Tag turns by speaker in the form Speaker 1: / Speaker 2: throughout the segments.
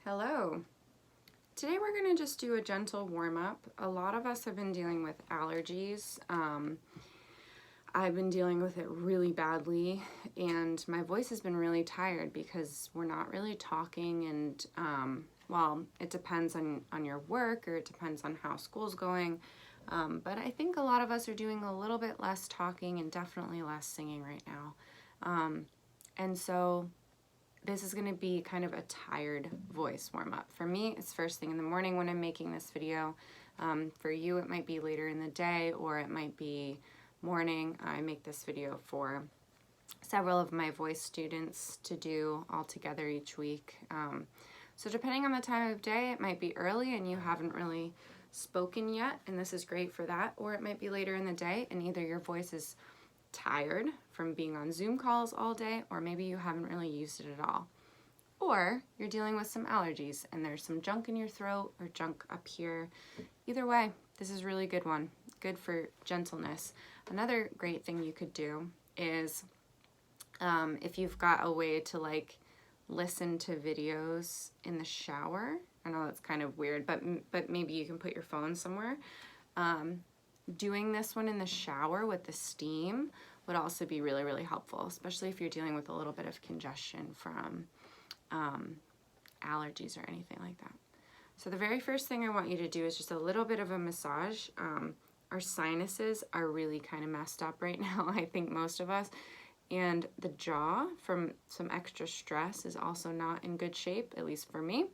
Speaker 1: Hello. Today we're going to just do a gentle warm-up. A lot of us have been dealing with allergies. I've been dealing with it really badly, and my voice has been really tired because we're not really talking, and well, it depends on your work, or it depends on how school's going, but I think a lot of us are doing a little bit less talking and definitely less singing right now. And so this is going to be kind of a tired voice warm-up. For me, it's first thing in the morning when I'm making this video. For you, it might be later in the day, or it might be morning. I make this video for several of my voice students to do all together each week. So depending on the time of day, it might be early and you haven't really spoken yet, and this is great for that, or it might be later in the day and either your voice is tired from being on Zoom calls all day, or maybe you haven't really used it at all. Or you're dealing with some allergies and there's some junk in your throat or junk up here. Either way, this is a really good one. Good for gentleness. Another great thing you could do is if you've got a way to like listen to videos in the shower. I know that's kind of weird, but maybe you can put your phone somewhere. Doing this one in the shower with the steam would also be really, really helpful, especially if you're dealing with a little bit of congestion from allergies or anything like that. So the very first thing I want you to do is just a little bit of a massage. Our sinuses are really kind of messed up right now, I think most of us, and the jaw from some extra stress is also not in good shape, at least for me.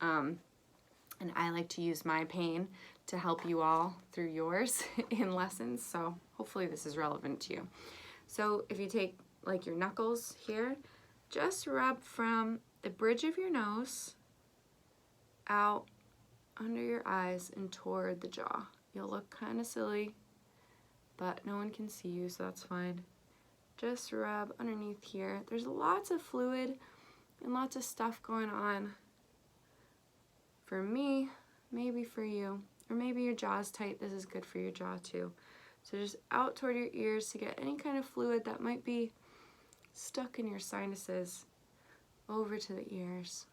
Speaker 1: And I like to use my pain to help you all through yours in lessons, so hopefully this is relevant to you. So if you take like your knuckles here, just rub from the bridge of your nose out under your eyes and toward the jaw. You'll look kind of silly, but no one can see you, so that's fine. Just rub underneath here. There's lots of fluid and lots of stuff going on. For me, maybe for you, or maybe your jaw's tight. This is good for your jaw too. So just out toward your ears to get any kind of fluid that might be stuck in your sinuses over to the ears.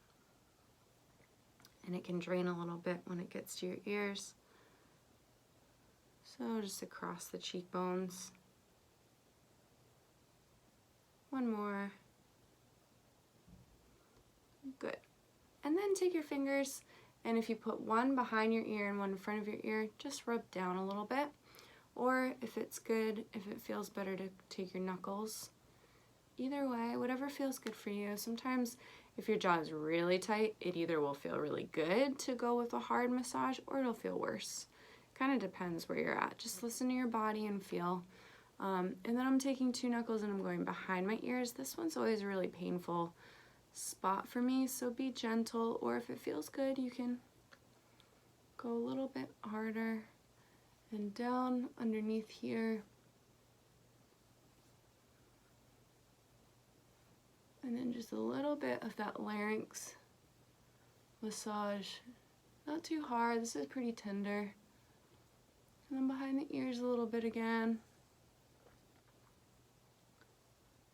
Speaker 1: And it can drain a little bit when it gets to your ears. So just across the cheekbones. One more. Good. And then take your fingers, and if you put one behind your ear and one in front of your ear, just rub down a little bit. Or if it's good, if it feels better to take your knuckles. Either way, whatever feels good for you. Sometimes if your jaw is really tight, it either will feel really good to go with a hard massage or it'll feel worse. Kind of depends where you're at. Just listen to your body and feel. And then I'm taking two knuckles and I'm going behind my ears. This one's always a really painful spot for me, so be gentle, or if it feels good, you can go a little bit harder and down underneath here. And then just a little bit of that larynx massage. Not too hard, this is pretty tender. And then behind the ears a little bit again.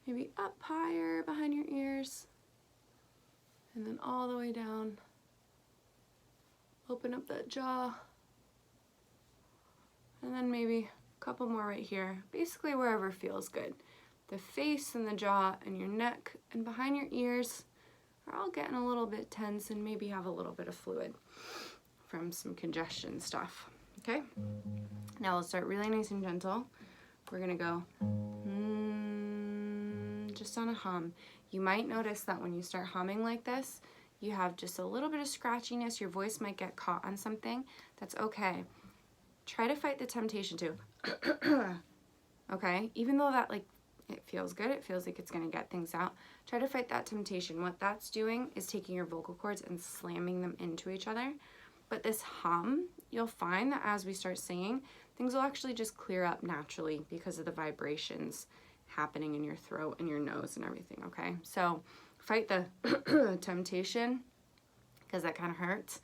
Speaker 1: Maybe up higher behind your ears. And then all the way down. Open up that jaw. And then maybe a couple more right here. Basically wherever feels good. The face and the jaw and your neck and behind your ears are all getting a little bit tense and maybe have a little bit of fluid from some congestion stuff. Okay? Now let's start really nice and gentle. We're gonna go just on a hum. You might notice that when you start humming like this, you have just a little bit of scratchiness. Your voice might get caught on something. That's okay. Try to fight the temptation to, okay? Even though that it feels good, it feels like it's gonna get things out. Try to fight that temptation. What that's doing is taking your vocal cords and slamming them into each other. But this hum, you'll find that as we start singing, things will actually just clear up naturally because of the vibrations happening in your throat and your nose and everything, okay? So fight the temptation, because that kind of hurts,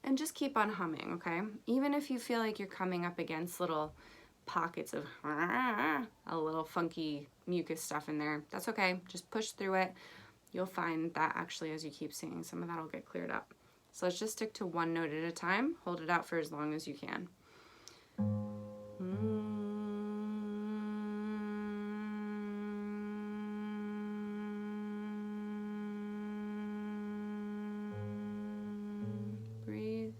Speaker 1: and just keep on humming, okay? Even if you feel like you're coming up against little pockets of a little funky mucus stuff in there, that's okay. Just push through it. you'll find that actually as you keep singing, some of that will get cleared up. So let's just stick to one note at a time. Hold it out for as long as you can. Breathe.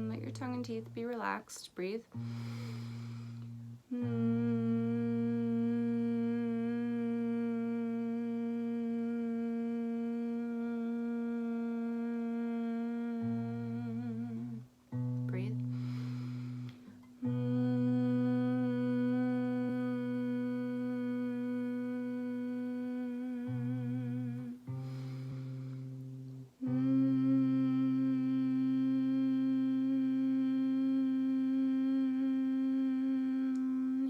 Speaker 1: Let your tongue and teeth be relaxed. Breathe. Breathe.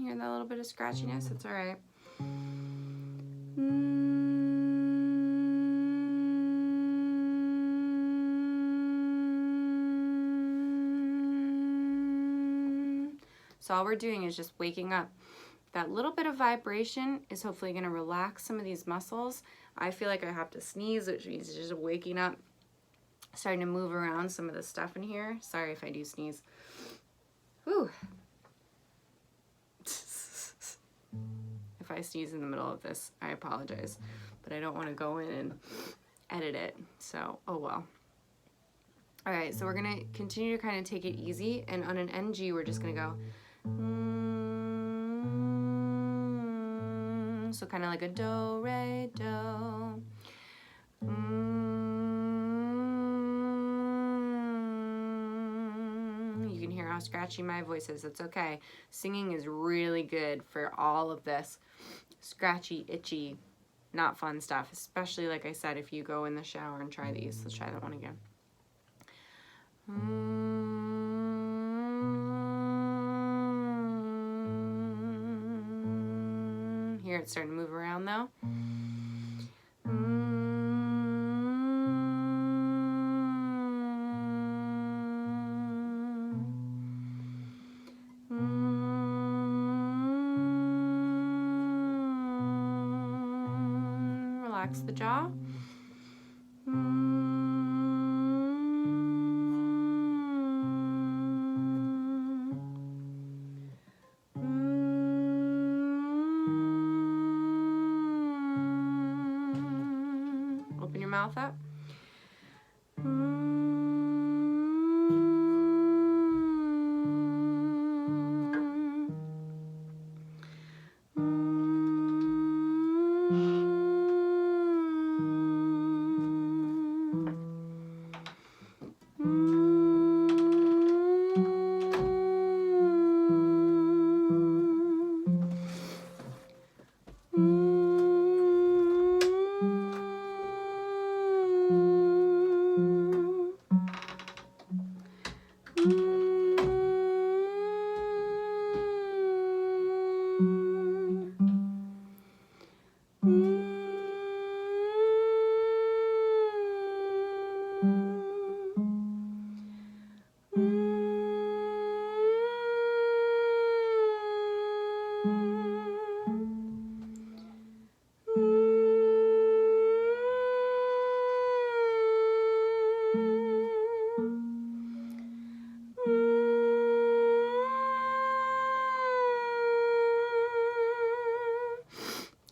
Speaker 1: Hear that little bit of scratchiness? It's all right. So all we're doing is just waking up. That little bit of vibration is hopefully going to relax some of these muscles. I feel like I have to sneeze, which means just waking up, starting to move around some of the stuff in here. Sorry if I do sneeze. Whew. If I sneeze in the middle of this, I apologize, but I don't want to go in and edit it, so oh well. All right, so we're gonna continue to kind of take it easy, and on an NG, we're just gonna go. So kind of like a do, re, do. You can hear how scratchy my voice is. It's okay. Singing is really good for all of this scratchy, itchy, not fun stuff, especially like I said, if you go in the shower and try these. Let's try that one again. Here it's starting to move around though. Relax the jaw. Open your mouth up.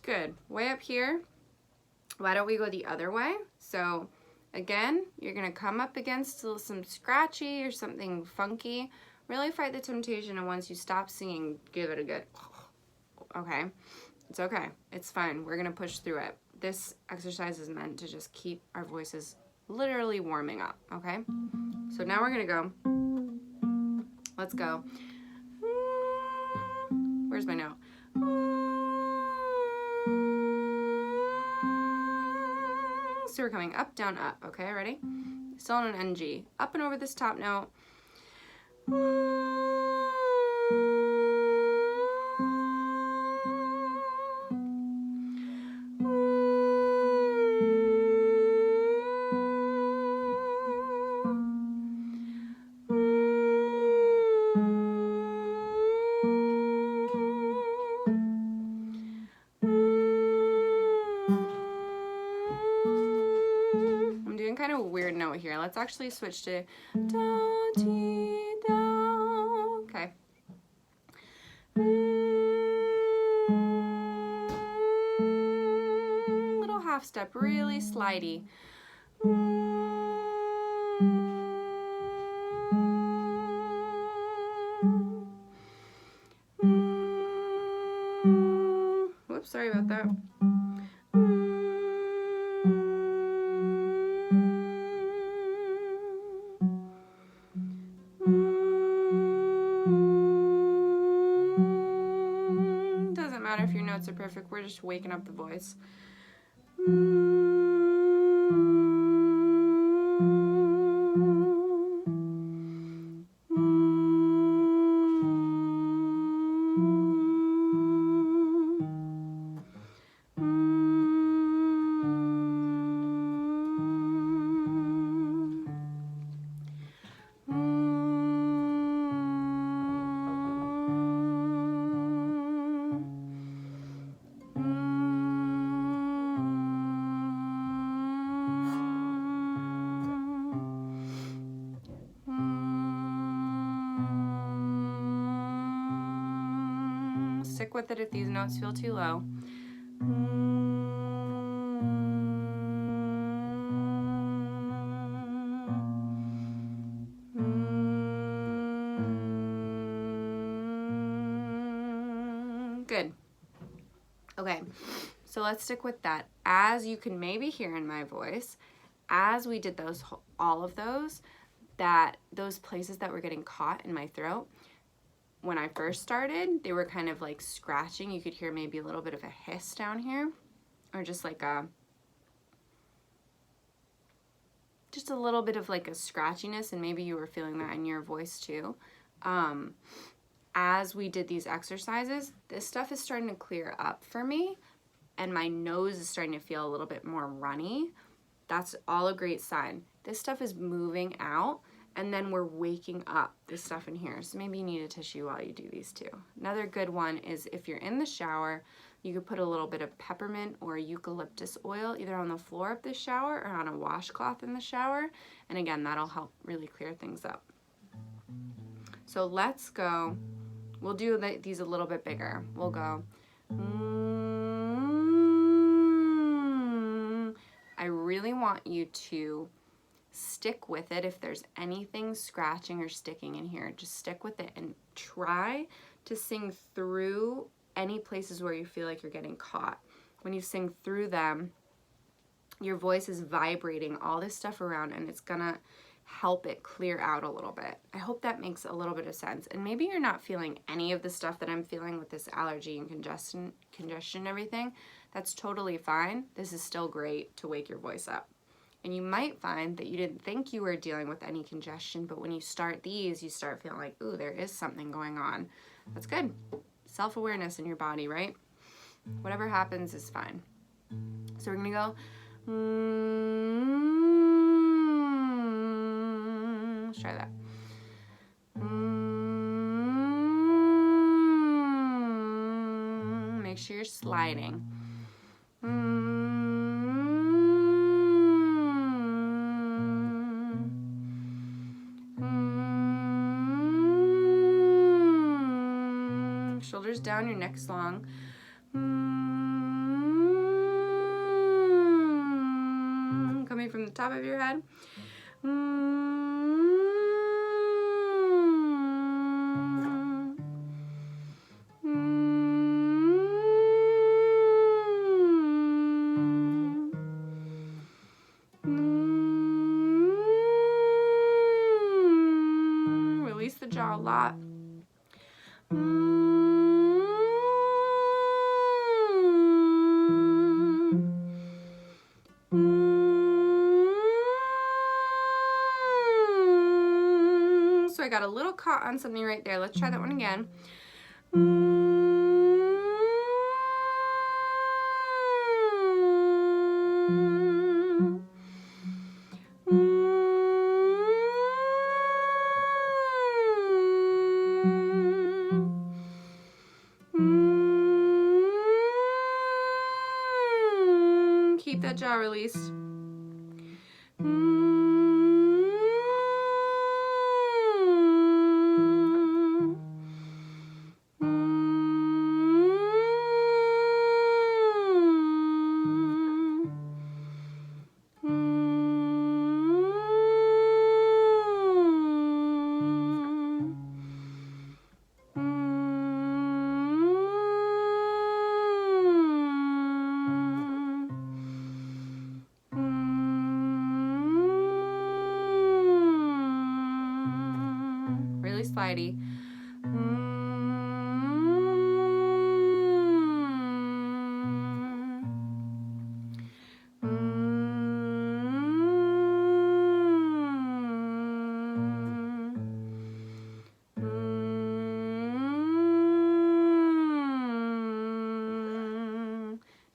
Speaker 1: Good. Way up here. Why don't we go the other way? So again, you're going to come up against some scratchy or something funky. Really fight the temptation, and once you stop singing, give it a good, okay? It's okay. It's fine. We're going to push through it. This exercise is meant to just keep our voices literally warming up, okay? So now we're going to go. Let's go. Where's my note? So we're coming up, down, up, okay? Ready? Still on an NG. Up and over this top note. Let's actually switch to do, ti, do. Okay. Little half step, really slidey. Whoops, sorry about that. Doesn't matter if your notes are perfect, we're just waking up the voice. Stick with it if these notes feel too low. Good. Okay, so let's stick with that. As you can maybe hear in my voice, as we did those, all of those, those places that were getting caught in my throat, when I first started, they were kind of like scratching. You could hear maybe a little bit of a hiss down here, or just like just a little bit of like a scratchiness, and maybe you were feeling that in your voice too. As we did these exercises, this stuff is starting to clear up for me, and my nose is starting to feel a little bit more runny. That's all a great sign. This stuff is moving out, and then we're waking up this stuff in here. So maybe you need a tissue while you do these too. Another good one is if you're in the shower, you could put a little bit of peppermint or eucalyptus oil either on the floor of the shower or on a washcloth in the shower. And again, that'll help really clear things up. So let's go. We'll do these a little bit bigger. We'll go. I really want you to stick with it. If there's anything scratching or sticking in here, just stick with it and try to sing through any places where you feel like you're getting caught. When you sing through them, your voice is vibrating all this stuff around, and it's gonna help it clear out a little bit. I hope that makes a little bit of sense. And maybe you're not feeling any of the stuff that I'm feeling with this allergy and congestion and everything. That's totally fine. This is still great to wake your voice up. And you might find that you didn't think you were dealing with any congestion, but when you start these, you start feeling like, ooh, there is something going on. That's good. Self-awareness in your body, right? Whatever happens is fine. So we're gonna go, let's try that. Make sure you're sliding. Shoulders down, your neck's long. Coming from the top of your head. Release the jaw a lot. So I got a little caught on something right there. Let's try that one again. Keep that jaw released. anxiety.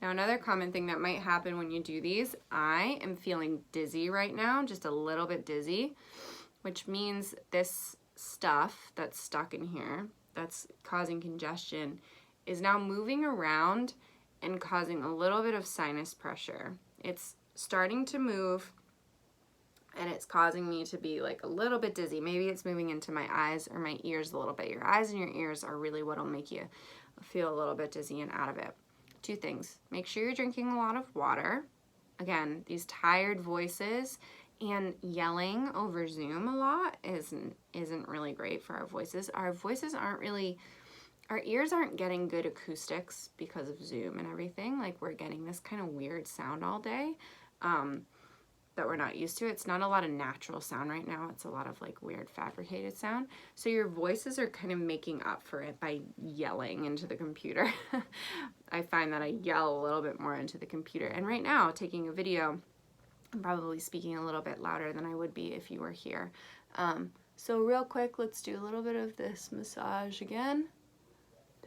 Speaker 1: Now, another common thing that might happen when you do these, I am feeling dizzy right now, just a little bit dizzy, which means this stuff that's stuck in here, that's causing congestion, is now moving around and causing a little bit of sinus pressure. It's starting to move and it's causing me to be like a little bit dizzy. Maybe it's moving into my eyes or my ears a little bit. Your eyes and your ears are really what'll make you feel a little bit dizzy and out of it. Two things. Make sure you're drinking a lot of water. Again, these tired voices and yelling over Zoom a lot isn't really great for our voices. Our voices aren't really, our ears aren't getting good acoustics because of Zoom and everything. Like, we're getting this kind of weird sound all day that we're not used to. It's not a lot of natural sound right now. It's a lot of like weird fabricated sound. So your voices are kind of making up for it by yelling into the computer. I find that I yell a little bit more into the computer. And right now, taking a video, I'm probably speaking a little bit louder than I would be if you were here. So real quick, let's do a little bit of this massage again,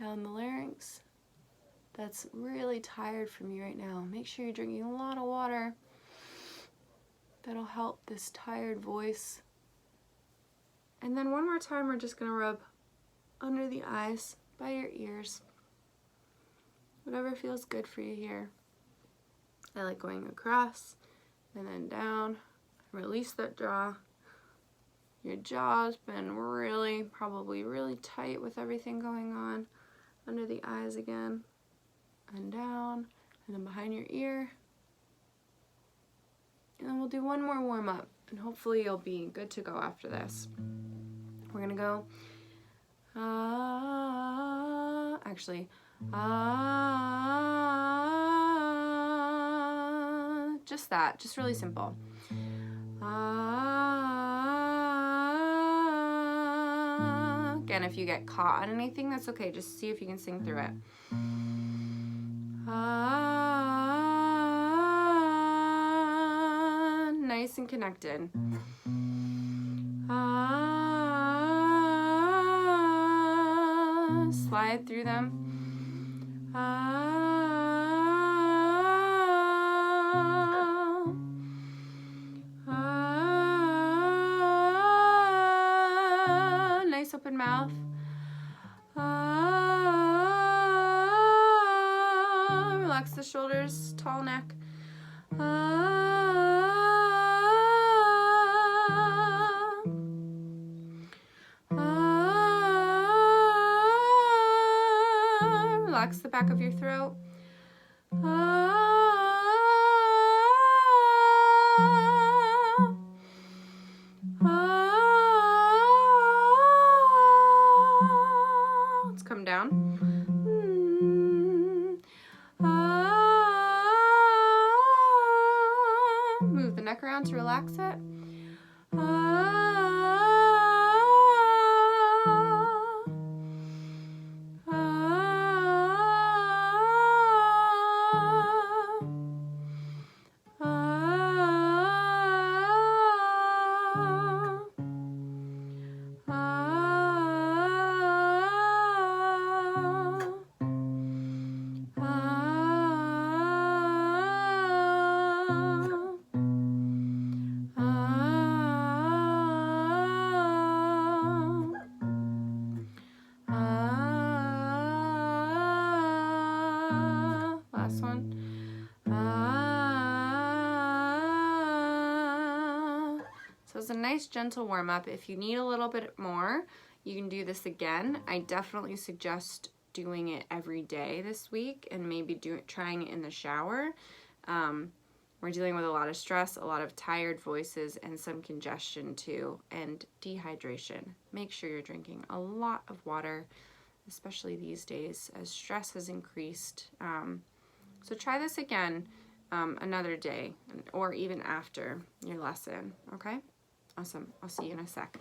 Speaker 1: down the larynx. That's really tired for me right now. Make sure you're drinking a lot of water. That'll help this tired voice. And then one more time, we're just gonna rub under the eyes, by your ears. Whatever feels good for you here. I like going across and then down. Release that jaw. Your jaw's been probably really tight with everything going on. Under the eyes again, and down, and then behind your ear. And then we'll do one more warm up, and hopefully you'll be good to go after this. We're gonna go, just that, just really simple. Again, if you get caught on anything, that's okay. Just see if you can sing through it. Nice and connected. Slide through them. Nice open mouth. Relax the shoulders, tall neck. Relax the back of your throat. Let's come down. Move the neck around to relax it. Last one. So it's a nice gentle warm up. If you need a little bit more, you can do this again. I definitely suggest doing it every day this week and maybe trying it in the shower. We're dealing with a lot of stress, a lot of tired voices, and some congestion too, and dehydration. Make sure you're drinking a lot of water, especially these days as stress has increased. So try this again another day or even after your lesson, okay? Awesome. I'll see you in a sec.